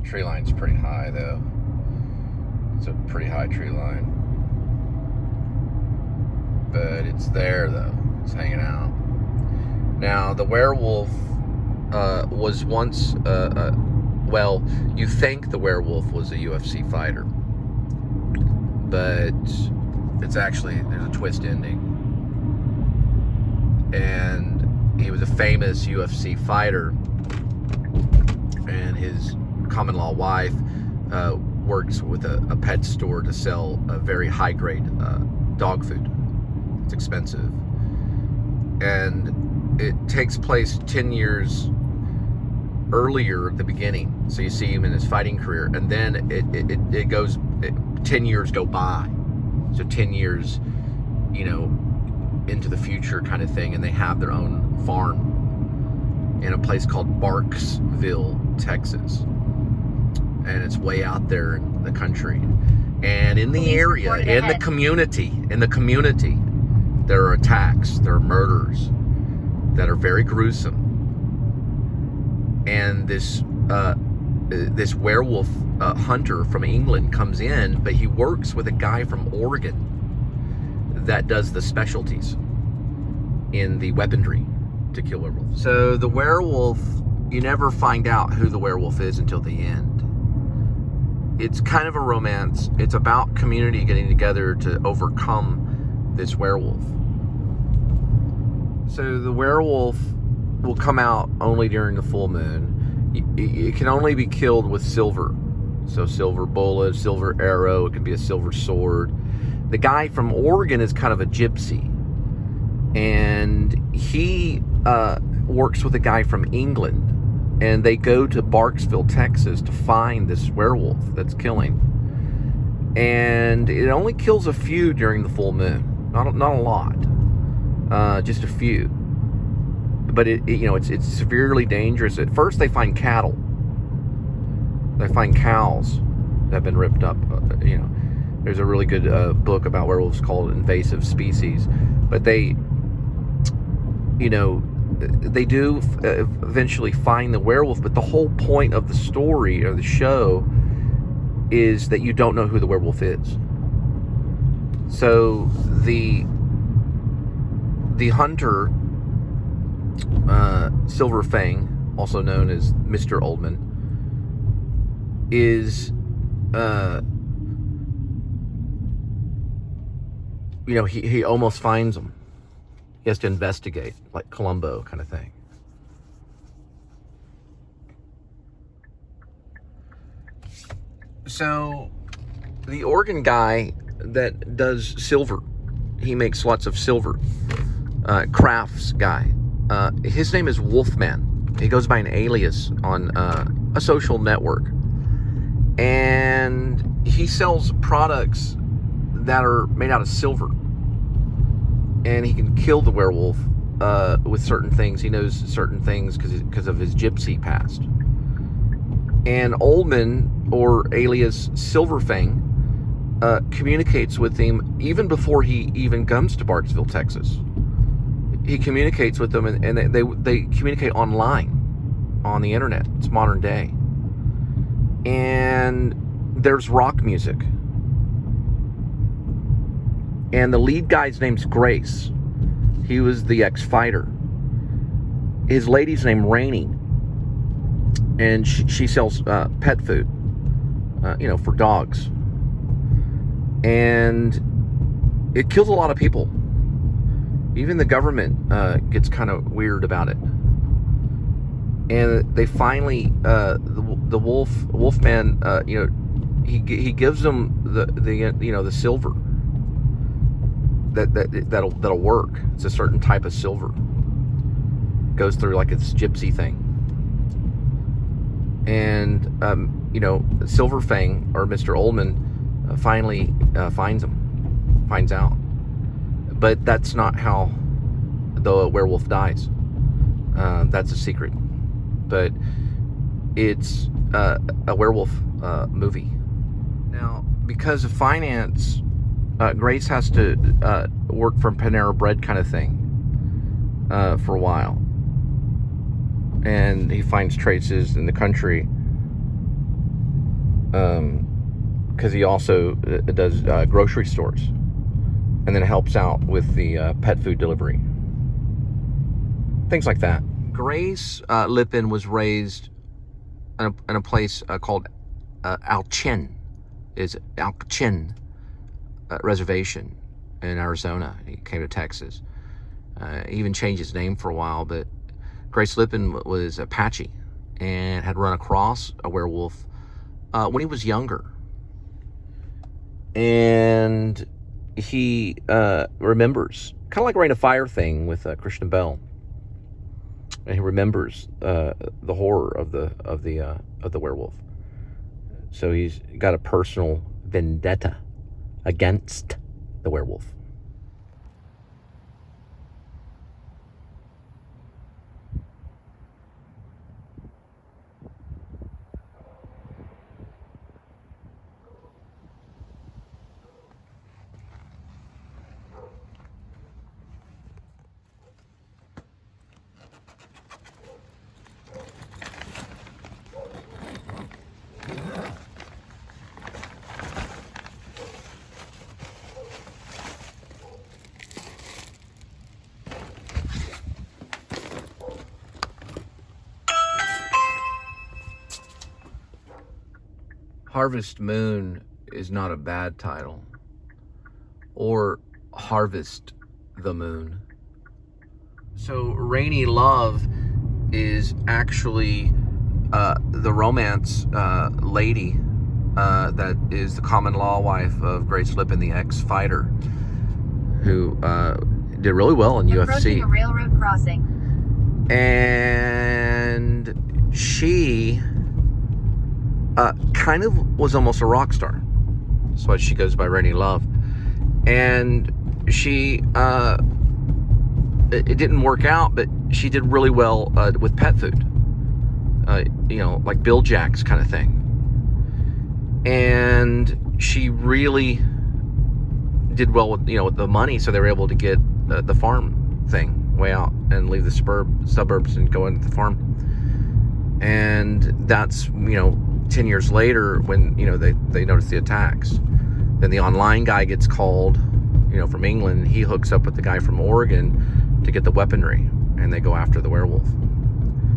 Tree line's pretty high, though. It's a pretty high tree line. But it's there, though. It's hanging out. Now, the werewolf was once... well, you think the werewolf was a UFC fighter. But it's actually... There's a twist ending. And he was a famous UFC fighter. And his common-law wife works with a pet store to sell a very high-grade dog food. It's expensive. And it takes place 10 years earlier at the beginning. So you see him in his fighting career. And then it goes... 10 years go by. So 10 years, into the future kind of thing. And they have their own farm in a place called Barksville, Texas. And it's way out there in the country. And in the area, in the community, there are attacks, there are murders that are very gruesome. And this werewolf hunter from England comes in, but he works with a guy from Oregon that does the specialties in the weaponry to kill werewolves. So the werewolf, you never find out who the werewolf is until the end. It's kind of a romance. It's about community getting together to overcome this werewolf. So the werewolf will come out only during the full moon. It can only be killed with silver. So silver bullet, silver arrow, it can be a silver sword. The guy from Oregon is kind of a gypsy. And he works with a guy from England. And they go to Barksville, Texas to find this werewolf that's killing. And it only kills a few during the full moon. Not a lot. Just a few. But it's severely dangerous. At first they find cattle. They find cows that have been ripped up. There's a really good book about werewolves called Invasive Species. But they do eventually find the werewolf, but the whole point of the story or the show is that you don't know who the werewolf is. So the hunter, Silver Fang, also known as Mr. Oldman, is he almost finds him. He has to investigate, like Columbo kind of thing. So, the Oregon guy that does silver, he makes lots of silver, crafts guy. His name is Wolfman. He goes by an alias on a social network. And he sells products that are made out of silver. And he can kill the werewolf with certain things. He knows certain things because of his gypsy past. And Oldman, or alias Silverfang, communicates with him even before he even comes to Barksville, Texas. He communicates with them, and they communicate online, on the internet. It's modern day. And there's rock music. And the lead guy's name's Grace. He was the ex-fighter. His lady's named Rainey. And she sells pet food, for dogs. And it kills a lot of people. Even the government gets kind of weird about it. And they finally, the Wolfman, he gives them the silver. That'll work. It's a certain type of silver. Goes through like this gypsy thing. And Silver Fang, or Mr. Oldman, finally finds out. But that's not how the werewolf dies. That's a secret. But it's a werewolf movie. Now, because of finance, Grace has to work for Panera Bread kind of thing for a while. And he finds traces in the country because he also does grocery stores, and then helps out with the pet food delivery, things like that. Grace Lippin was raised in a place called Alchin, is Alchin Reservation in Arizona. He came to Texas. He even changed his name for a while, but Grace Lippin was Apache and had run across a werewolf when he was younger. And he remembers, kind of like Rain of Fire thing with Christian Bell. And he remembers the horror of the werewolf. So he's got a personal vendetta against the werewolf. Harvest Moon is not a bad title. Or Harvest the Moon. So Rainy Love is actually the romance lady that is the common law wife of Grace Lippin, the ex-fighter, who did really well in UFC. Approaching a railroad crossing. And she kind of was almost a rock star. That's why she goes by Rainy Love. And she, it didn't work out, but she did really well with pet food. Like Bill Jack's kind of thing. And she really did well with, with the money, so they were able to get the farm thing way out and leave the suburbs and go into the farm. And that's, 10 years later when, they notice the attacks. Then the online guy gets called, from England. He hooks up with the guy from Oregon to get the weaponry, and they go after the werewolf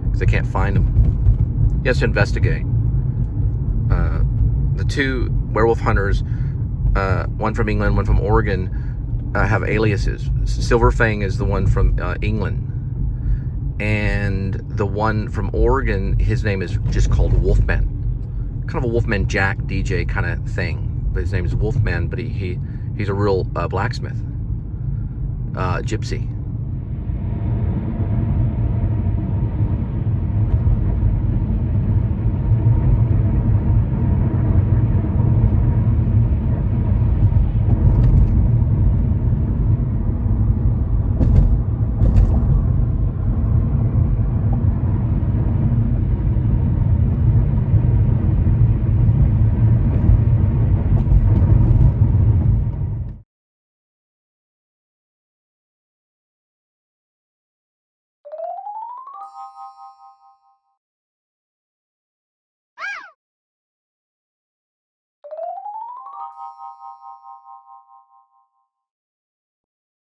because they can't find him. He has to investigate. The two werewolf hunters, one from England, one from Oregon, have aliases. Silver Fang is the one from England, and the one from Oregon, his name is just called Wolfman. Kind of a Wolfman Jack DJ kind of thing. But his name is Wolfman, but he's a real blacksmith, gypsy.